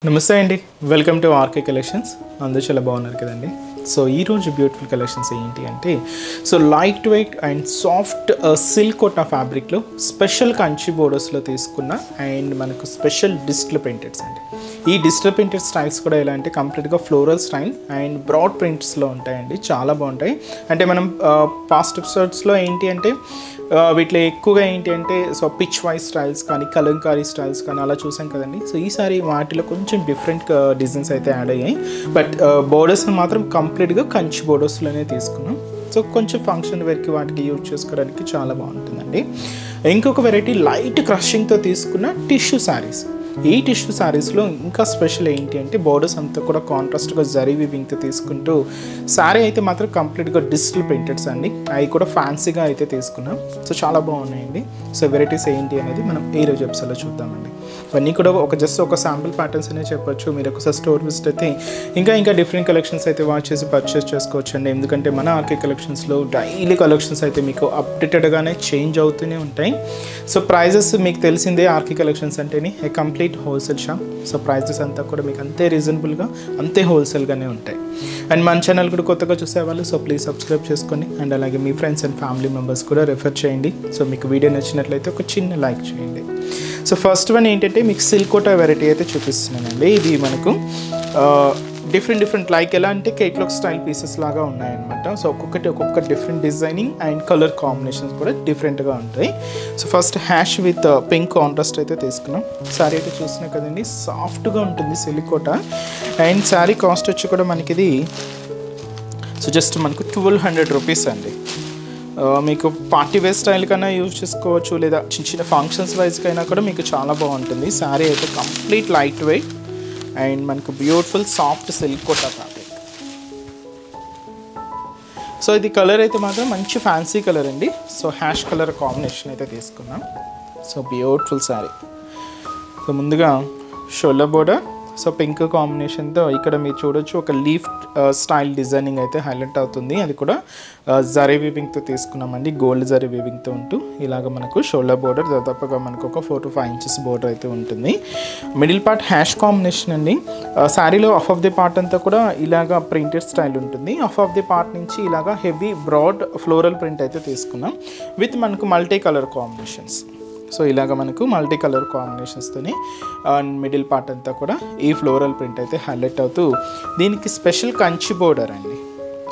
నమస్తే అండి, welcome to RK collections. అందరూ చాలా బాగున్నారు కదండి. సో ఈరోజు బ్యూటిఫుల్ కలెక్షన్స్ ఏంటి అంటే, so light weight and soft silk Kota ఫ్యాబ్రిక్లో స్పెషల్ కంచి బోర్డర్స్లో తీసుకున్న అండ్ మనకు స్పెషల్ డిజిటల్ ప్రింటెడ్స్ అండి. ఈ డిజిటల్ ప్రింటెడ్ స్టైల్స్ కూడా ఎలా అంటే కంప్లీట్గా ఫ్లోరల్ స్టైల్ అండ్ బ్రాడ్ ప్రింట్స్లో ఉంటాయండి. చాలా బాగుంటాయి. అంటే మనం పాస్ట్ ఎపిసోడ్స్లో ఏంటి అంటే వీటిలో ఎక్కువగా ఏంటి అంటే సో పిచ్ వైజ్ స్టైల్స్ కానీ కలంకారీ స్టైల్స్ కానీ అలా చూసాం కదండి. సో ఈసారి వాటిలో కొంచెం డిఫరెంట్ డిజైన్స్ అయితే యాడ్ అయ్యాయి. బట్ బోర్డర్స్ మాత్రం కంప్లీట్గా కంచి బోర్డర్స్లోనే తీసుకున్నాం. సో కొంచెం ఫంక్షన్ వేర్కి వాటికి యూజ్ చేసుకోవడానికి చాలా బాగుంటుందండి. ఇంకొక వెరైటీ లైట్ క్రషింగ్తో తీసుకున్న టిష్యూ శారీస్. ఈ టిష్యూ శారీస్లో ఇంకా స్పెషల్ ఏంటి అంటే బోర్డర్స్ అంతా కూడా కాంట్రాస్ట్గా జరీ వీవింగ్తో తీసుకుంటూ శారీ అయితే మాత్రం కంప్లీట్గా డిజిటల్ ప్రింటెడ్స్ అండి. అవి కూడా ఫ్యాన్సీగా అయితే తీసుకున్నాం. సో చాలా బాగున్నాయండి. సో వెరైటీస్ ఏంటి అనేది మనం ఈ రోజు ఎపిసోడ్లో చూద్దామండి. ఇవన్నీ కూడా జస్ట్ ఒక శాంపుల్ ప్యాటర్న్స్ అనే చెప్పొచ్చు. మీరు ఒకసారి స్టోర్ విజిట్ అయితే ఇంకా డిఫరెంట్ కలెక్షన్స్ అయితే వాచ్ చేసి పర్చేస్ చేసుకోవచ్చు అండి. ఎందుకంటే మన ఆర్కే కలెక్షన్స్లో డైలీ కలెక్షన్స్ అయితే మీకు అప్డేటెడ్గానే చేంజ్ అవుతూనే ఉంటాయి. సో ప్రైజెస్ మీకు తెలిసిందే, ఆర్కే కలెక్షన్స్ అంటేనే a complete wholesale shop. So prices అంతా కూడా మీకు అంతే రీజనబుల్గా అంతే హోల్సేల్గానే ఉంటాయి. అండ్ మన ఛానల్ కూడా కొత్తగా చూసేవాళ్ళు సో ప్లీజ్ సబ్స్క్రైబ్ చేసుకోండి. అండ్ అలాగే మీ ఫ్రెండ్స్ అండ్ ఫ్యామిలీ మెంబర్స్ కూడా రెఫర్ చేయండి. సో మీకు వీడియో నచ్చినట్లయితే ఒక చిన్న లైక్ చేయండి. సో ఫస్ట్ వన్ ఏంటంటే మీకు సిల్క్ కోటా వెరైటీ అయితే చూపిస్తున్నానండి. ఇది మనకు డిఫరెంట్ లైక్ ఎలా అంటే కేట్లాగ్ స్టైల్ పీసెస్ లాగా ఉన్నాయన్నమాట. సో ఒక్కొక్క different designing and colour combinations కూడా డిఫరెంట్గా ఉంటాయి. So first ash with pink contrast అయితే తీసుకున్నాం. శారీ అయితే చూసినా కదండి, సాఫ్ట్గా ఉంటుంది silk Kota. And sari cost వచ్చి కూడా మనకి ఇది సో జస్ట్ మనకు 1200 రూపీస్ అండి. మీకు పార్టీ వేర్ స్టైల్ కన్నా యూజ్ చేసుకోవచ్చు, లేదా చిన్న ఫంక్షన్స్ వైజ్కైనా కూడా మీకు చాలా బాగుంటుంది. శారీ అయితే కంప్లీట్ లైట్ వెయిట్ అండ్ మనకు beautiful soft silk Kota fabric. So ఇది కలర్ అయితే మాత్రం మంచి ఫ్యాన్సీ కలర్ అండి. సో హ్యాష్ కలర్ కాంబినేషన్ అయితే తీసుకున్నాం. So beautiful sari. సో ముందుగా షోల్డర్ బోర్డర్ సో పింక్ కాంబినేషన్తో ఇక్కడ మీరు చూడొచ్చు ఒక లీఫ్ స్టైల్ డిజైనింగ్ అయితే హైలైట్ అవుతుంది. అది కూడా జరీ వీవింగ్తో తీసుకున్నామండి. గోల్డ్ జరీ వీవింగ్తో ఉంటూ ఇలాగ మనకు షోల్డర్ బోర్డర్ దాదాపుగా మనకు ఒక 4 to 5 inches బోర్డర్ అయితే ఉంటుంది. మిడిల్ పార్ట్ హ్యాష్ కాంబినేషన్ అండి. శారీలో హాఫ్ ఆఫ్ ది పార్ట్ అంతా కూడా ఇలాగ ప్రింటెడ్ స్టైల్ ఉంటుంది. హాఫ్ ఆఫ్ ది పార్ట్ నుంచి ఇలాగ హెవీ బ్రాడ్ ఫ్లోరల్ ప్రింట్ అయితే తీసుకున్నాం విత్ మనకు మల్టీ కలర్ కాంబినేషన్స్. సో ఇలాగ మనకు మల్టీ కలర్ కాంబినేషన్స్తోని మిడిల్ పార్ట్ అంతా కూడా ఈ ఫ్లోరల్ ప్రింట్ అయితే హైలైట్ అవుతూ దీనికి స్పెషల్ కంచి బోర్డర్ అండి.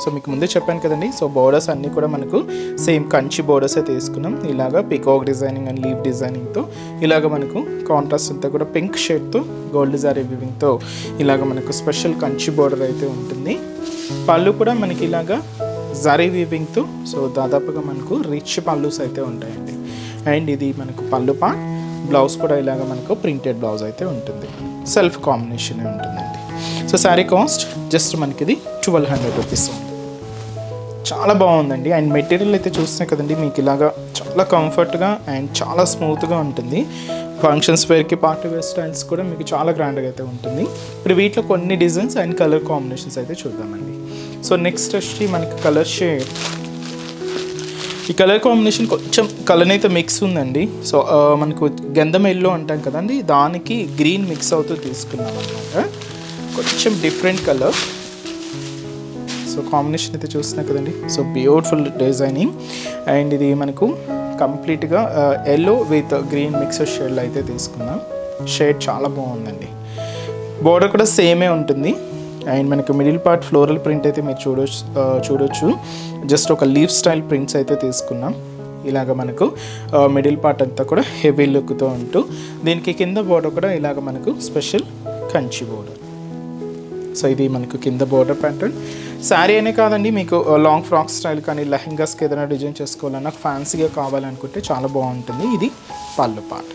సో మీకు ముందే చెప్పాను కదండి. సో బోర్డర్స్ అన్నీ కూడా మనకు సేమ్ కంచి బోర్డర్సే తీసుకున్నాం. ఇలాగ పికాక్ డిజైనింగ్ అండ్ లీవ్ డిజైనింగ్తో ఇలాగ మనకు కాంట్రాస్ట్ అంతా కూడా పింక్ షేడ్తో గోల్డ్ జారీ వీవింగ్తో ఇలాగ మనకు స్పెషల్ కంచి బోర్డర్ అయితే ఉంటుంది. పళ్ళు కూడా మనకి ఇలాగ జారీ వీవింగ్తో సో దాదాపుగా మనకు రిచ్ పళ్ళుస్ అయితే ఉంటాయండి. అండ్ ఇది మనకు పళ్ళు పార్ట్. బ్లౌజ్ కూడా ఇలాగ మనకు ప్రింటెడ్ బ్లౌజ్ అయితే ఉంటుంది. సెల్ఫ్ కాంబినేషన్ ఉంటుందండి. సో శారీ కాస్ట్ జస్ట్ మనకి ఇది 1200 రూపీస్ ఉంది. చాలా బాగుందండి. అండ్ మెటీరియల్ అయితే చూస్తున్నాయి కదండి, మీకు ఇలాగా చాలా కంఫర్ట్గా అండ్ చాలా స్మూత్గా ఉంటుంది. ఫంక్షన్స్ వేర్కి పార్టీ వేర్ స్టైల్స్ కూడా మీకు చాలా గ్రాండ్గా అయితే ఉంటుంది. ఇప్పుడు వీటిలో కొన్ని డిజైన్స్ అండ్ కలర్ కాంబినేషన్స్ అయితే చూద్దామండి. సో నెక్స్ట్ వచ్చి మనకి కలర్ షేడ్. ఈ కలర్ కాంబినేషన్ కొంచెం కలర్ అయితే మిక్స్ ఉందండి. సో మనకు గంధం ఎల్లో అంటాం కదండి, దానికి గ్రీన్ మిక్స్ అవుతూ తీసుకున్నాం అనమాట. కొంచెం డిఫరెంట్ కలర్. సో కాంబినేషన్ అయితే చూస్తున్నా కదండి. So beautiful designing. అండ్ ఇది మనకు కంప్లీట్గా ఎల్లో విత్ గ్రీన్ మిక్సర్ షేడ్లో అయితే తీసుకున్నాం. షేడ్ చాలా బాగుందండి. బోర్డర్ కూడా సేమే ఉంటుంది. అండ్ మనకు మిడిల్ పార్ట్ ఫ్లోరల్ ప్రింట్ అయితే మీరు చూడొచ్చు. జస్ట్ ఒక లీఫ్ స్టైల్ ప్రింట్స్ అయితే తీసుకున్నాం. ఇలాగ మనకు మిడిల్ పార్ట్ అంతా కూడా హెవీ లుక్తో ఉంటూ దీనికి కింద బోర్డర్ కూడా ఇలాగ మనకు స్పెషల్ కంచి బోర్డర్. సో ఇది మనకు కింద బోర్డర్ ప్యాటర్న్. శారీ అనే కాదండి, మీకు లాంగ్ ఫ్రాక్ స్టైల్ కానీ లెహంగాస్కి ఏదైనా డిజైన్ చేసుకోవాలన్నా ఫ్యాన్సీగా కావాలనుకుంటే చాలా బాగుంటుంది. ఇది పళ్ళు పార్ట్.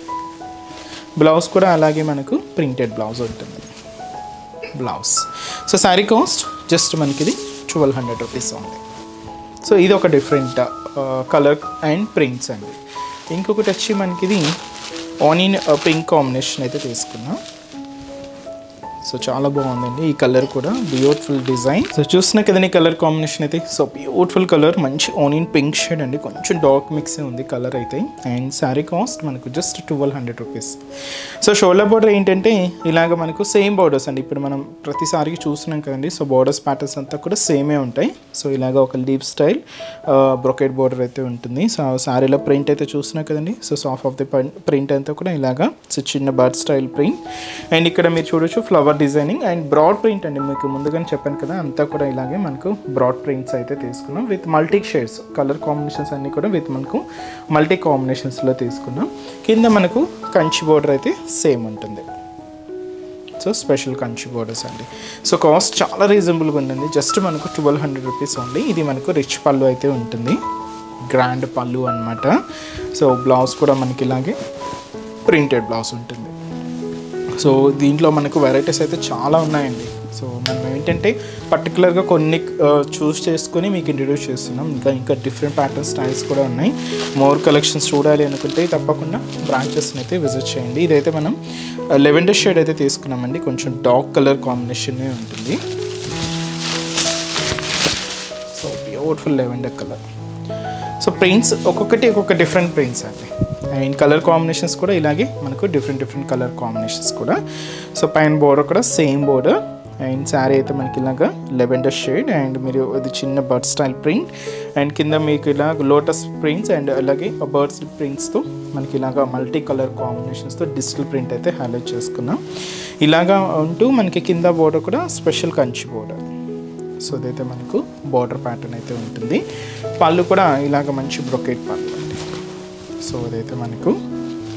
బ్లౌజ్ కూడా అలాగే మనకు ప్రింటెడ్ బ్లౌజ్ ఉంటుంది blouse. So sari cost just మనకి ఇది 1200 రూపీస్ ఉంది. సో ఇది ఒక డిఫరెంట్ కలర్ అండ్ ప్రింట్స్ అండి. ఇంకొకటి వచ్చి మనకి ఇది ఆనియన్ పింక్ కాంబినేషన్ అయితే తీసుకున్నాం. సో చాలా బాగుందండి ఈ కలర్ కూడా, బ్యూటిఫుల్ డిజైన్. సో చూస్తున్నా కదండి కలర్ కాంబినేషన్ అయితే. సో బ్యూటిఫుల్ కలర్, మంచి ఆనియన్ పింక్ షేడ్ అండి, కొంచెం డార్క్ మిక్స్ ఉంది కలర్ అయితే. అండ్ శారీ కాస్ట్ మనకు just 1200 rupees. So shoulder border ఏంటంటే ఇలాగ మనకు సేమ్ బార్డర్స్ అండి, ఇప్పుడు మనం ప్రతిసారికి చూస్తున్నాం కదండి. సో బార్డర్స్ ప్యాటర్న్స్ అంతా కూడా సేమే ఉంటాయి. సో ఇలాగ ఒక లీవ్ స్టైల్ బ్రొకెట్ బార్డర్ అయితే ఉంటుంది. సో శారీలో ప్రింట్ అయితే చూస్తున్నాం కదండి. So soft of the print అంతా కూడా ఇలాగా సో చిన్న బర్డ్ స్టైల్ ప్రింట్. అండ్ ఇక్కడ మీరు చూడొచ్చు flower designing and broad print అండి, మీకు ముందుగానే చెప్పాను కదా, అంతా కూడా ఇలాగే మనకు బ్రాడ్ ప్రింట్స్ అయితే తీసుకున్నాం with multi shades. Colour combinations అన్నీ కూడా విత్ మనకు మల్టీ కాంబినేషన్స్లో తీసుకున్నాం. కింద మనకు కంచి బోర్డర్ అయితే సేమ్ ఉంటుంది. సో స్పెషల్ కంచి బోర్డర్స్ అండి. సో కాస్ట్ చాలా రీజనబుల్గా ఉంటుంది, జస్ట్ మనకు 1200 రూపీస్ ఓన్లీ. ఇది మనకు రిచ్ పళ్ళు అయితే ఉంటుంది, గ్రాండ్ పళ్ళు అనమాట. సో బ్లౌజ్ కూడా మనకి ఇలాగే ప్రింటెడ్ బ్లౌజ్ ఉంటుంది. సో దీంట్లో మనకు వెరైటీస్ అయితే చాలా ఉన్నాయండి. సో మనం ఏంటంటే పర్టికులర్గా కొన్ని చూస్ చేసుకొని మీకు ఇంట్రడ్యూస్ చేస్తున్నాం. ఇంకా డిఫరెంట్ ప్యాటర్న్ స్టైల్స్ కూడా ఉన్నాయి. మోర్ కలెక్షన్స్ చూడాలి అనుకుంటే తప్పకుండా బ్రాంచెస్ని అయితే విజిట్ చేయండి. ఇదైతే మనం లెవెండర్ షేడ్ అయితే తీసుకున్నామండి, కొంచెం డార్క్ కలర్ కాంబినేషన్ ఉంటుంది. So beautiful lavender colour. So prints ఒక్కొక్కటి ఒక్కొక్క డిఫరెంట్ ప్రింట్స్ అండి. అండ్ కలర్ కాంబినేషన్స్ కూడా ఇలాగే మనకు డిఫరెంట్ కలర్ కాంబినేషన్స్ కూడా. సో పైన బోర్డర్ కూడా సేమ్ బోర్డర్. అండ్ శారీ అయితే మనకి ఇలాగా లెవెండర్ షేడ్ అండ్ మీరు ఇది చిన్న బర్డ్ స్టైల్ ప్రింట్. అండ్ కింద మీకు ఇలా లోటస్ ప్రింట్స్ అండ్ అలాగే బర్డ్స్ ప్రింట్స్తో మనకి ఇలాగా మల్టీ కలర్ కాంబినేషన్స్తో డిజిటల్ ప్రింట్ అయితే హైలైట్ చేసుకున్నాం. ఇలాగా ఉంటూ మనకి కింద బోర్డర్ కూడా స్పెషల్ కంచి బోర్డర్. సో ఇదైతే మనకు బార్డర్ ప్యాటర్న్ అయితే ఉంటుంది. పళ్ళు కూడా ఇలాగ మంచి బ్రొకెట్ పళ్ళు అండి. సో ఇదైతే మనకు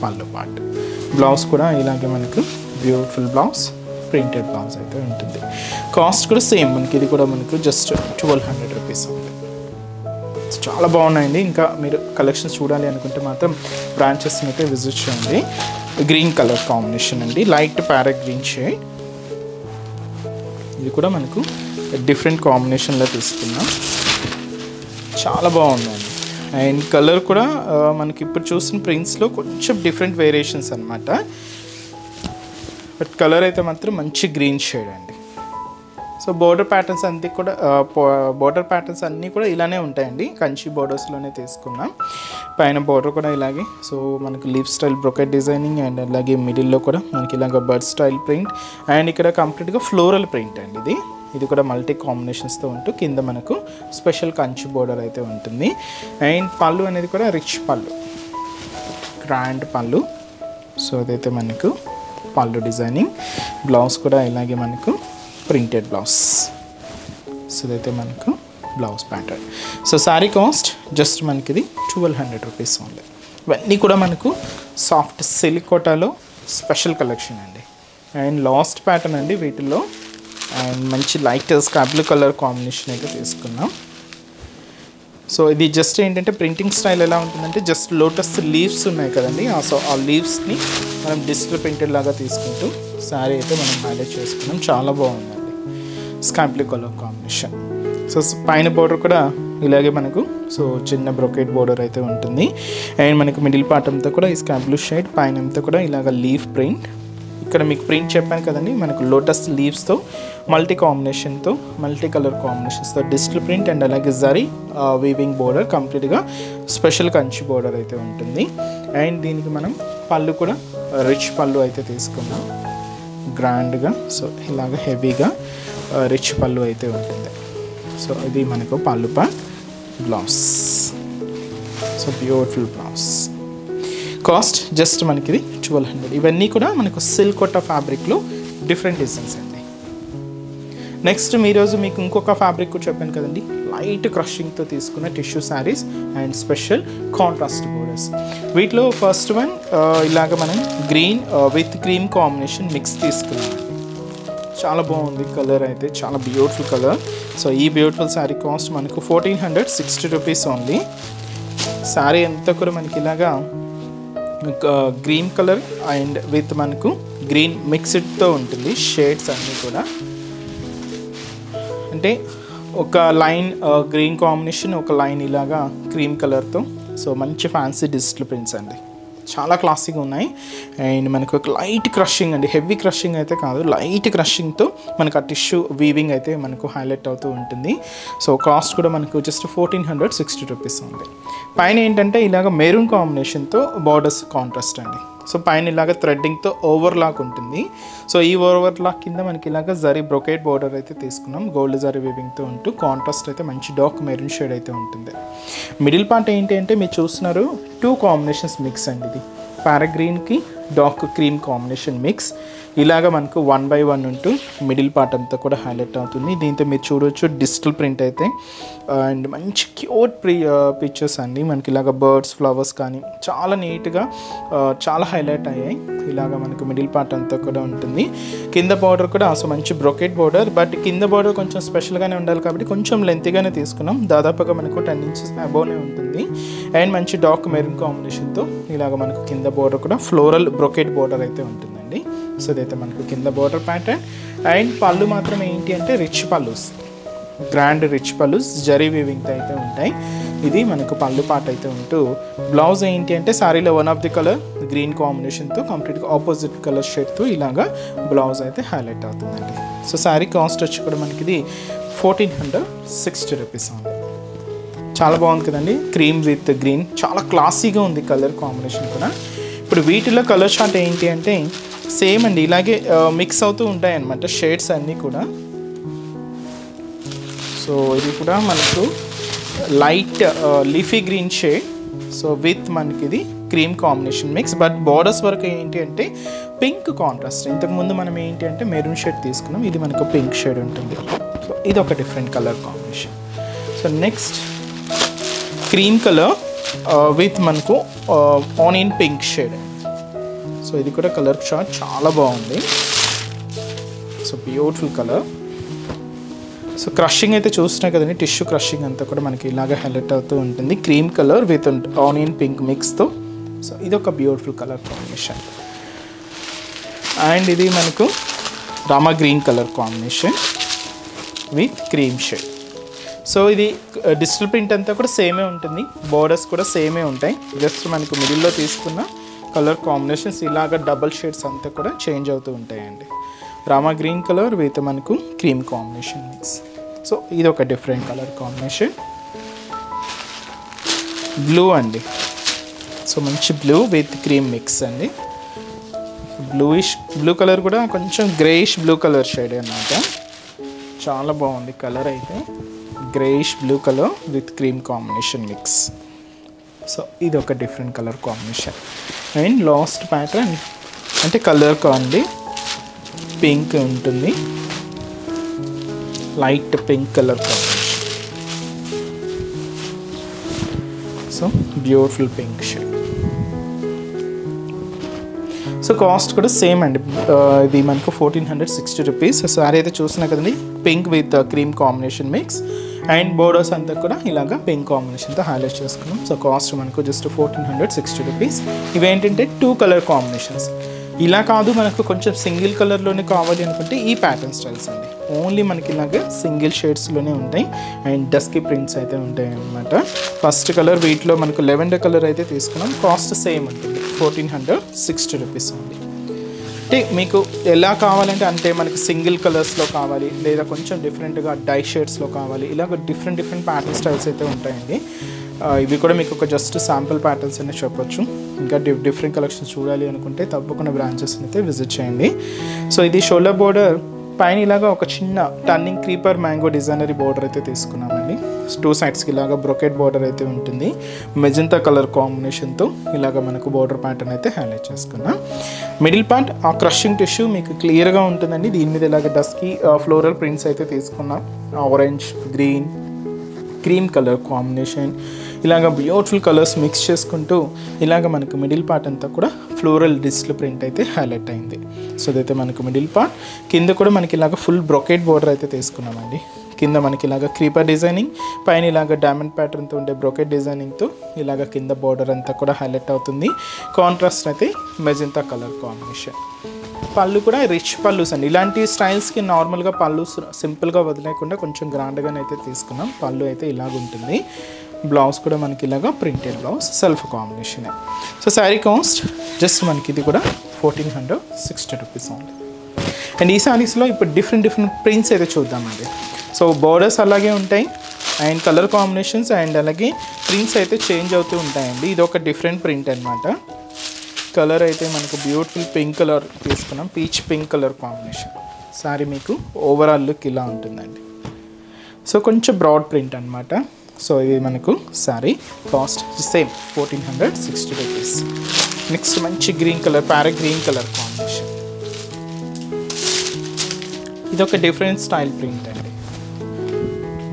పళ్ళు పార్ట్. బ్లౌజ్ కూడా ఇలాగే మనకు బ్యూటిఫుల్ బ్లౌజ్, ప్రింటెడ్ బ్లౌజ్ అయితే ఉంటుంది. కాస్ట్ కూడా సేమ్ మనకి, ఇది కూడా మనకు జస్ట్ 1200 రూపీస్ ఉంది. చాలా బాగున్నాయండి. ఇంకా మీరు కలెక్షన్స్ చూడాలి అనుకుంటే మాత్రం బ్రాంచెస్ని అయితే విజిట్ చేయండి. గ్రీన్ కలర్ కాంబినేషన్ అండి, లైట్ ప్యారెట్ గ్రీన్ షేడ్. ఇది కూడా మనకు డిఫరెంట్ కాంబినేషన్లో తీసుకున్నాం, చాలా బాగుందండి. అండ్ కలర్ కూడా మనకి ఇప్పుడు చూసిన ప్రింట్స్లో కొంచెం డిఫరెంట్ వేరియేషన్స్ అనమాట. బట్ కలర్ అయితే మాత్రం మంచి గ్రీన్ షేడ్ అండి. సో బోర్డర్ ప్యాటర్న్స్ అన్నీ కూడా ఇలానే ఉంటాయండి, కంచి బోర్డర్స్లోనే తీసుకున్నాం. పైన బోర్డర్ కూడా ఇలాగే. సో మనకు leaf style brocade designing and అలాగే మిడిల్లో కూడా మనకి ఇలాగ బర్డ్ స్టైల్ ప్రింట్. అండ్ ఇక్కడ కంప్లీట్గా ఫ్లోరల్ ప్రింట్ అండి. ఇది కూడా మల్టీ కాంబినేషన్స్తో ఉంటూ కింద మనకు స్పెషల్ కంచి బోర్డర్ అయితే ఉంటుంది. అండ్ పళ్ళు అనేది కూడా రిచ్ పళ్ళు, గ్రాండ్ పళ్ళు. సో అదైతే మనకు పళ్ళు డిజైనింగ్. బ్లౌజ్ కూడా ఇలాగే మనకు ప్రింటెడ్ బ్లౌజ్. సో ఇదైతే మనకు blouse pattern. So sari cost just మనకి ఇది 1200 రూపీస్ ఉంది. ఇవన్నీ కూడా మనకు సాఫ్ట్ సిల్క్ కోటాలో స్పెషల్ కలెక్షన్ అండి. అండ్ లాస్ట్ ప్యాటర్న్ అండి వీటిల్లో. అండ్ మంచి light sky blue colour combination అయితే తీసుకున్నాం. సో ఇది జస్ట్ ఏంటంటే ప్రింటింగ్ స్టైల్ ఎలా ఉంటుందంటే జస్ట్ లోటస్ లీవ్స్ ఉన్నాయి కదండి, సో ఆ లీవ్స్ని మనం డిజిటల్ ప్రింటెడ్ లాగా తీసుకుంటూ శారీ అయితే మనం హైలైట్ చేసుకున్నాం. చాలా బాగుందండి sky blue colour combination. So పైన బోర్డర్ కూడా ఇలాగే మనకు సో చిన్న బ్రొకెట్ బోర్డర్ అయితే ఉంటుంది. అండ్ మనకు మిడిల్ పార్ట్ అంతా కూడా ఈ స్కై బ్లూ షేడ్, పైన అంతా కూడా ఇలాగ లీఫ్ ప్రింట్. ఇక్కడ మీకు ప్రింట్ చెప్పాను కదండి, మనకు లోటస్ లీవ్స్తో మల్టీ కాంబినేషన్తో మల్టీ కలర్ కాంబినేషన్స్తో డిజిటల్ ప్రింట్ అండ్ అలాగే జరీ వీవింగ్ బోర్డర్, కంప్లీట్గా స్పెషల్ కంచి బోర్డర్ అయితే ఉంటుంది. అండ్ దీనికి మనం పళ్ళు కూడా రిచ్ పళ్ళు అయితే తీసుకున్నాం గ్రాండ్గా. సో ఇలాగ హెవీగా రిచ్ పళ్ళు అయితే ఉంటుంది. సో ఇది మనకు పళ్ళు part. Blouse, so beautiful blouse. Cost just మనకి ఇది 1200. ఇవన్నీ కూడా మనకు సిల్క్ కోటా ఫ్యాబ్రిక్లో డిఫరెంట్ డిజైన్స్ అండి. నెక్స్ట్ ఈరోజు మీకు ఇంకొక ఫ్యాబ్రిక్ కూడా చెప్పాను కదండి, లైట్ క్రషింగ్తో తీసుకున్న tissue saris and special contrast borders. వీటిలో ఫస్ట్ వన్ ఇలాగ మనం green with cream combination mix తీసుకున్నాం. చాలా బాగుంది కలర్ అయితే, చాలా బ్యూటిఫుల్ కలర్. సో ఈ బ్యూటిఫుల్ శారీ కాస్ట్ మనకు 1460 రూపీస్ ఓన్లీ. శారీ అంతా కూడా మనకి ఇలాగా గ్రీన్ కలర్ అండ్ విత్ మనకు గ్రీన్ మిక్స్డ్తో ఉంటుంది. షేడ్స్ అన్నీ కూడా అంటే ఒక లైన్ గ్రీన్ కాంబినేషన్, ఒక లైన్ ఇలాగా క్రీమ్ కలర్తో. సో మంచి ఫ్యాన్సీ డిజిటల్ ప్రింట్స్ అండి. చాలా క్లాసీగా ఉన్నాయి. అండ్ మనకు ఒక లైట్ క్రషింగ్ అండి, హెవీ క్రషింగ్ అయితే కాదు, లైట్ క్రషింగ్తో మనకు ఆ టిష్యూ వీవింగ్ అయితే మనకు హైలైట్ అవుతూ ఉంటుంది. సో కాస్ట్ కూడా మనకు జస్ట్ 1460 రూపీస్ ఉంది. పైన ఏంటంటే ఇలాగ మెరూన్ కాంబినేషన్తో బార్డర్స్ కాంట్రాస్ట్ అండి. సో పైన ఇలాగ థ్రెడ్డింగ్తో ఓవర్లాక్ ఉంటుంది. సో ఈ ఓవర్లాక్ కింద మనకి ఇలాగ జరీ బ్రొకేట్ బార్డర్ అయితే తీసుకున్నాం, గోల్డ్ జరీ వీవింగ్తో ఉంటూ కాంట్రాస్ట్ అయితే మంచి డార్క్ మెరూన్ షేడ్ అయితే ఉంటుంది. మిడిల్ పార్ట్ ఏంటి అంటే మీరు చూస్తున్నారు 2 కాంబినేషన్స్ మిక్స్ అండి. ఇది పారాగ్రీన్కి డార్క్ క్రీమ్ కాంబినేషన్ మిక్స్. ఇలాగ మనకు 1 by 1 ఉంటూ మిడిల్ పార్ట్ అంతా కూడా హైలైట్ అవుతుంది. దీంతో మీరు చూడవచ్చు డిజిటల్ ప్రింట్ అయితే అండ్ మంచి క్యూట్ పిక్చర్స్ అండి. మనకి ఇలాగ బర్డ్స్, ఫ్లవర్స్ కానీ చాలా నీట్గా చాలా హైలైట్ అయ్యాయి. ఇలాగ మనకు మిడిల్ పార్ట్ అంతా కూడా ఉంటుంది. కింద బార్డర్ కూడా సో మంచి బ్రొకెట్ బార్డర్, బట్ కింద బార్డర్ కొంచెం స్పెషల్గానే ఉండాలి కాబట్టి కొంచెం లెంత్గానే తీసుకున్నాం. దాదాపుగా మనకు 10 inches అబోవ్నే ఉంటుంది. అండ్ మంచి డార్క్ మెరూన్ కాంబినేషన్తో ఇలాగ మనకు కింద బార్డర్ కూడా ఫ్లోరల్ బ్రొకెట్ బార్డర్ అయితే ఉంటుందండి. సో ఇదైతే మనకు కింద బార్డర్ ప్యాటర్న్. అండ్ పళ్ళు మాత్రం ఏంటి అంటే రిచ్ పళ్ళుస్, గ్రాండ్ రిచ్ పళ్ళుస్ జరీ వీవింగ్తో అయితే ఉంటాయి. ఇది మనకు పళ్ళు పార్ట్ అయితే ఉంటూ బ్లౌజ్ ఏంటి అంటే శారీలో one of the colour green కాంబినేషన్తో కంప్లీట్గా ఆపోజిట్ కలర్ షేడ్తో ఇలాగా బ్లౌజ్ అయితే హైలైట్ అవుతుందండి. సో శారీ కాస్ట్ వచ్చి కూడా మనకి ఇది 1460 రూపీస్ ఉంది. చాలా బాగుంది కదండి, క్రీమ్ విత్ గ్రీన్, చాలా క్లాసీగా ఉంది కలర్ కాంబినేషన్ కూడా. ఇప్పుడు వీటిలో కలర్ చార్ట్ ఏంటి అంటే సేమ్ అండి, ఇలాగే మిక్స్ అవుతూ ఉంటాయి అన్నమాట షేడ్స్ అన్నీ కూడా. సో ఇది కూడా మనకు light leafy green shade, so with మనకి ఇది cream combination mix. But borders వరకు ఏంటి అంటే పింక్ కాంట్రాస్ట్. ఇంతకుముందు మనం ఏంటి అంటే మెరూన్ షేడ్ తీసుకున్నాం, ఇది మనకు పింక్ షేడ్ ఉంటుంది. సో ఇది ఒక different colour combination. So next cream colour with మనకు ఆనియన్ పింక్ షేడ్. సో ఇది కూడా కలర్ చార్ట్ చాలా బాగుంది. So beautiful colour. So crushing అయితే చూస్తున్నాయి కదండి, టిష్యూ క్రషింగ్ అంతా కూడా మనకి ఇలాగ హైలైట్ అవుతూ ఉంటుంది. Cream colour with onion pink మిక్స్తో. సో ఇది ఒక బ్యూటిఫుల్ కలర్ కాంబినేషన్. అండ్ ఇది మనకు Rama green colour combination with cream shade. So ఇది డిజిటల్ ప్రింట్ అంతా కూడా సేమే ఉంటుంది, బోర్డర్స్ కూడా సేమే ఉంటాయి. జస్ట్ మనకు మిడిల్లో తీసుకున్న కలర్ కాంబినేషన్స్ ఇలాగ డబల్ షేడ్స్ అంతా కూడా చేంజ్ అవుతూ ఉంటాయండి. రామా గ్రీన్ కలర్ విత్ మనకు క్రీమ్ కాంబినేషన్ మిక్స్. సో ఇది ఒక డిఫరెంట్ కలర్ కాంబినేషన్. బ్లూ అండి, సో మంచి బ్లూ విత్ క్రీమ్ మిక్స్ అండి. బ్లూ కలర్ కూడా కొంచెం గ్రేయిష్ బ్లూ కలర్ షేడ్ అన్నమాట. చాలా బాగుంది కలర్ అయితే, greyish blue colour with cream combination mix. So ఇది ఒక different colour combination. And last pattern అంటే కలర్ కాండి పింక్ ఉంటుంది, light pink colour combination. So beautiful pink shade. So cost కూడా సేమ్ అండి, ఇది మనకు 1460 రూపీస్. సారీ అయితే చూస్తున్నా కదండి, pink with cream combination mix. And borders అంతా కూడా ఇలాగా పింక్ కాంబినేషన్తో హైలైట్ చేసుకున్నాం. సో కాస్ట్ మనకు జస్ట్ 1460 రూపీస్. ఇవేంటంటే 2 కలర్ కాంబినేషన్స్. ఇలా కాదు మనకు కొంచెం సింగిల్ కలర్లోనే కావాలి అనుకుంటే ఈ ప్యాటర్న్ స్టైల్స్ అండి. ఓన్లీ మనకి ఇలాగే సింగిల్ షేడ్స్లోనే ఉంటాయి అండ్ డస్కీ ప్రింట్స్ అయితే ఉంటాయి అన్నమాట. ఫస్ట్ కలర్ వీటిలో మనకు లెవెండర్ కలర్ అయితే తీసుకున్నాం. కాస్ట్ సేమ్ ఉంటుంది, 1460 రూపీస్ అండి. అంటే మీకు ఎలా కావాలంటే అంటే మనకి సింగిల్ కలర్స్లో కావాలి లేదా కొంచెం డిఫరెంట్గా డై షేడ్స్లో కావాలి, ఇలాగ డిఫరెంట్ ప్యాటర్న్ స్టైల్స్ అయితే ఉంటాయండి. ఇవి కూడా మీకు ఒక జస్ట్ శాంపుల్ ప్యాటర్న్స్ అనే చెప్పొచ్చు. ఇంకా డిఫరెంట్ కలెక్షన్స్ చూడాలి అనుకుంటే తప్పకుండా బ్రాంచెస్ అయితే విజిట్ చేయండి. సో ఇది షోల్డర్ బోర్డర్ పైన ఇలాగా ఒక చిన్న turning creeper mango designery border అయితే తీసుకున్నామండి. 2 సైడ్స్కి ఇలాగా బ్రొకెట్ బోర్డర్ అయితే ఉంటుంది. మెజంతా కలర్ కాంబినేషన్తో ఇలాగ మనకు బోర్డర్ ప్యాటర్న్ అయితే హైలైట్ చేసుకున్నాం. మిడిల్ పార్ట్ ఆ క్రషింగ్ టిష్యూ మీకు క్లియర్గా ఉంటుందండి. దీని మీద ఇలాగ డస్కీ ఫ్లోరల్ ప్రింట్స్ అయితే తీసుకున్నాం. Orange, green, cream colour combination, ఇలాగ బ్యూటిఫుల్ కలర్స్ మిక్స్ చేసుకుంటూ ఇలాగ మనకు మిడిల్ పార్ట్ అంతా కూడా ఫ్లోరల్ డిజిటల్ ప్రింట్ అయితే హైలైట్ అయింది. సో ఇదైతే మనకు మిడిల్ పార్ట్. కింద కూడా మనకి ఇలాగ ఫుల్ బ్రొకెట్ బోర్డర్ అయితే తీసుకున్నామండి. కింద మనకి ఇలాగ క్రీపర్ డిజైనింగ్, పైన ఇలాగ డైమండ్ ప్యాటర్న్తో ఉండే బ్రొకెట్ డిజైనింగ్తో ఇలాగ కింద బోర్డర్ అంతా కూడా హైలైట్ అవుతుంది. కాంట్రాస్ట్ అయితే మెజంతా కలర్ కాంబినేషన్. పళ్ళు కూడా రిచ్ పళ్ళుస్ అండి. ఇలాంటి స్టైల్స్కి నార్మల్గా పళ్ళు సింపుల్గా వదిలేకుండా కొంచెం గ్రాండ్గానే అయితే తీసుకున్నాం. పళ్ళు అయితే ఇలాగ ఉంటుంది. బ్లౌజ్ కూడా మనకి ఇలాగా printed blouse self combination. So sari cost just మనకి ఇది కూడా 1460 రూపీస్ ఉంది. అండ్ ఈ శారీస్లో ఇప్పుడు డిఫరెంట్ ప్రింట్స్ అయితే చూద్దామండి. సో బోర్డర్స్ అలాగే ఉంటాయి అండ్ కలర్ కాంబినేషన్స్ అండ్ అలాగే ప్రింట్స్ అయితే చేంజ్ అవుతూ ఉంటాయండి. ఇది ఒక డిఫరెంట్ ప్రింట్ అనమాట. కలర్ అయితే మనకు బ్యూటిఫుల్ పింక్ కలర్ తీసుకున్నాం, peach pink colour combination. Sari మీకు ఓవరాల్ లుక్ ఇలా ఉంటుందండి. సో కొంచెం బ్రాడ్ ప్రింట్ అనమాట. సో ఇది మనకు sari cost same 1460 rupees. Next మంచి green colour, parrot green colour combination. ఇది ఒక డిఫరెంట్ స్టైల్ ప్రింట్ అండి.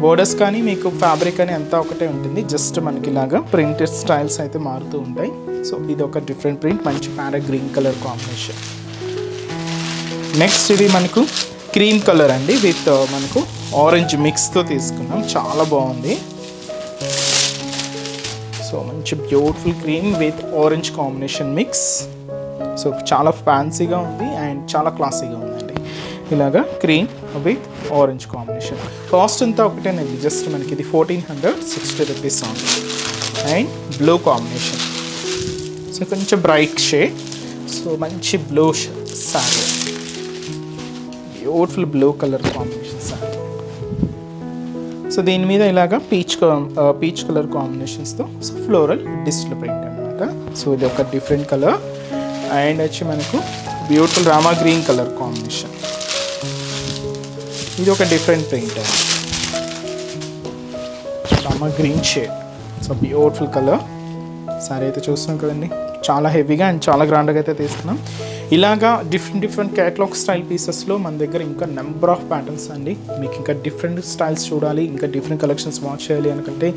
బోర్డర్స్ కానీ మీకు ఫ్యాబ్రిక్ అని అంతా ఒకటే ఉంటుంది, జస్ట్ మనకి ఇలాగా ప్రింటెడ్ స్టైల్స్ అయితే మారుతూ ఉంటాయి. సో ఇది ఒక డిఫరెంట్ ప్రింట్, మంచి parrot green colour combination. Next ఇది మనకు క్రీమ్ కలర్ అండి విత్ మనకు ఆరెంజ్ మిక్స్తో తీసుకున్నాం, చాలా బాగుంది. సో మంచి beautiful cream with orange combination mix. So చాలా ఫ్యాన్సీగా ఉంది అండ్ చాలా క్లాసీగా ఉందండి. ఇలాగా cream with orange combination. Cost అంతా ఒకటేనండి, జస్ట్ మనకి ఇది 1460 రూపీస్ ఉంది. అండ్ బ్లూ కాంబినేషన్, సో కొంచెం బ్రైట్ షేడ్. సో మంచి blue sari, beautiful blue colour combination sari. So దీని మీద ఇలాగా పీచ్ కలర్ కాంబినేషన్స్తో సో ఫ్లోరల్ డిజిటల్ ప్రింట్ అనమాట. సో ఇది ఒక డిఫరెంట్ కలర్. అండ్ వచ్చి మనకు beautiful Rama green colour combination. ఇది ఒక డిఫరెంట్ ప్రింట్ అండి, Rama green shade. So beautiful colour sari అయితే చూస్తున్నాం కదండి, చాలా హెవీగా అండ్ చాలా గ్రాండ్గా అయితే తీసుకున్నాం. ఇలాగా డిఫరెంట్ క్యాటలాగ్ స్టైల్ పీసెస్లో మన దగ్గర ఇంకా నెంబర్ ఆఫ్ ప్యాటర్న్స్ అండి. మీకు ఇంకా డిఫరెంట్ స్టైల్స్ చూడాలి, ఇంకా డిఫరెంట్ కలెక్షన్స్ వాచ్ చేయాలి అనుకుంటే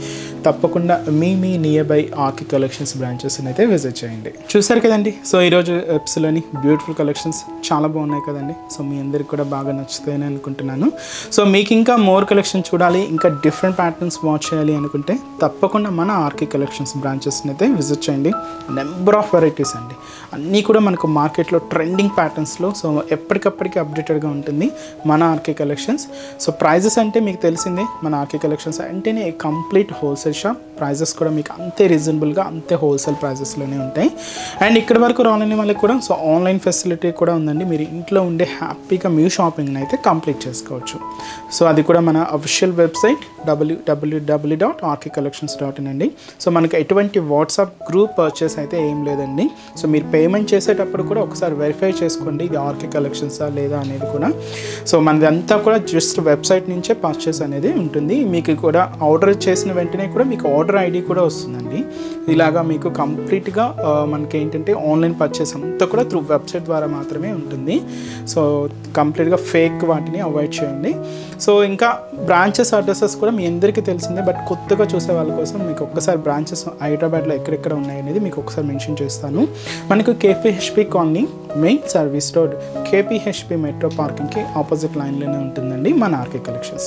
తప్పకుండా మీ నియర్ బై ఆర్కి కలెక్షన్స్ బ్రాంచెస్ని అయితే విజిట్ చేయండి. చూసారు కదండి, సో ఈరోజు ఎప్స్లోని బ్యూటిఫుల్ కలెక్షన్స్ చాలా బాగున్నాయి కదండి. సో మీ అందరికి కూడా బాగా నచ్చుతాయని అనుకుంటున్నాను. సో మీకు ఇంకా మోర్ కలెక్షన్ చూడాలి, ఇంకా డిఫరెంట్ ప్యాటర్న్స్ వాచ్ చేయాలి అనుకుంటే తప్పకుండా మన ఆర్కి కలెక్షన్స్ బ్రాంచెస్ని అయితే విజిట్ చేయండి. నెంబర్ ఆఫ్ వెరైటీస్ అండి, అన్నీ కూడా మనకు మార్కెట్లో ట్రెండింగ్ ప్యాటర్న్స్లో. సో ఎప్పటికప్పటికి అప్డేటెడ్గా ఉంటుంది మన ఆర్కే కలెక్షన్స్. సో ప్రైజెస్ అంటే మీకు తెలిసిందే, మన ఆర్కే కలెక్షన్స్ అంటేనే కంప్లీట్ హోల్సేల్ షాప్. ప్రైజెస్ కూడా మీకు అంతే రీజనబుల్గా, అంతే హోల్సేల్ ప్రైజెస్లోనే ఉంటాయి. అండ్ ఇక్కడ వరకు రాలేని వాళ్ళకి కూడా సో ఆన్లైన్ ఫెసిలిటీ కూడా ఉందండి. మీరు ఇంట్లో ఉండే హ్యాపీగా మీ షాపింగ్ని అయితే కంప్లీట్ చేసుకోవచ్చు. సో అది కూడా మన అఫీషియల్ వెబ్సైట్ www.rkcollections.in అండి. సో మనకి ఎటువంటి వాట్సాప్ గ్రూప్ పర్చేస్ అయితే ఏం లేదండి. సో మీరు పేమెంట్ చేసేటప్పుడు కూడా ఒకసారి వెరిఫై చేసుకోండి ఇది ఆర్కే కలెక్షన్సా లేదా అనేది కూడా. సో మనదంతా కూడా జస్ట్ వెబ్సైట్ నుంచే పర్చేస్ అనేది ఉంటుంది. మీకు కూడా ఆర్డర్ చేసిన వెంటనే కూడా మీకు ఆర్డర్ ఐడి కూడా వస్తుందండి. ఇలాగా మీకు కంప్లీట్గా మనకి ఏంటంటే ఆన్లైన్ పర్చేస్ అంతా కూడా త్రూ వెబ్సైట్ ద్వారా మాత్రమే ఉంటుంది. సో కంప్లీట్గా ఫేక్ వాటిని అవాయిడ్ చేయండి. సో ఇంకా బ్రాంచెస్ అడ్రసెస్ కూడా మీ అందరికీ తెలిసిందే, బట్ కొత్తగా చూసే వాళ్ళ కోసం మీకు ఒక్కసారి బ్రాంచెస్ హైదరాబాద్లో ఎక్కడెక్కడ ఉన్నాయనేది మీకు ఒకసారి మెన్షన్ చేస్తాను. మనకు KPHB colony main service road KPHB metro పార్కింగ్కి ఆపోజిట్ లైన్లోనే ఉంటుందండి మన ఆర్కే కలెక్షన్స్.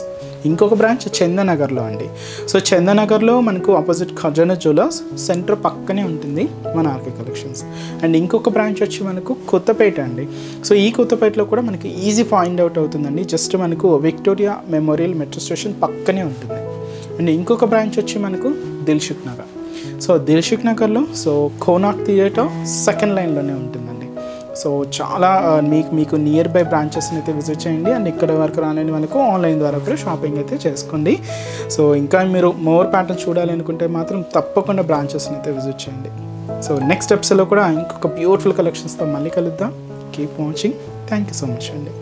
ఇంకొక బ్రాంచ్ చందనగర్లో అండి. సో చందనగర్లో మనకు ఆపోజిట్ ఖజానా జ్యువెలర్స్ సెంటర్ పక్కనే ఉంటుంది మన ఆర్కే కలెక్షన్స్. అండ్ ఇంకొక బ్రాంచ్ వచ్చి మనకు కొత్తపేట అండి. సో ఈ కొత్తపేటలో కూడా మనకి ఈజీ ఫైండ్ అవుట్ అవుతుందండి, జస్ట్ మనకు విక్టోరియా మెమోరియల్ మెట్రో స్టేషన్ పక్కనే ఉంటుంది. అండ్ ఇంకొక బ్రాంచ్ వచ్చి మనకు దిల్షుక్ నగర్. సో దిల్షుక్ నగర్లో సో కోనాక్ థియేటర్ సెకండ్ లైన్లోనే ఉంటుందండి. సో చాలా మీకు నియర్ బై బ్రాంచెస్ని అయితే విజిట్ చేయండి. అండ్ ఇక్కడ వరకు రాలేని వాళ్ళకు ఆన్లైన్ ద్వారా కూడా షాపింగ్ అయితే చేసుకోండి. సో ఇంకా మీరు మోర్ ప్యాటర్న్ చూడాలి అనుకుంటే మాత్రం తప్పకుండా బ్రాంచెస్ని అయితే విజిట్ చేయండి. సో నెక్స్ట్ ఎపిసోడ్లో కూడా ఇంకొక బ్యూటిఫుల్ కలెక్షన్స్తో మళ్ళీ కలుద్దాం. Keep watching. Thank you so much అండి.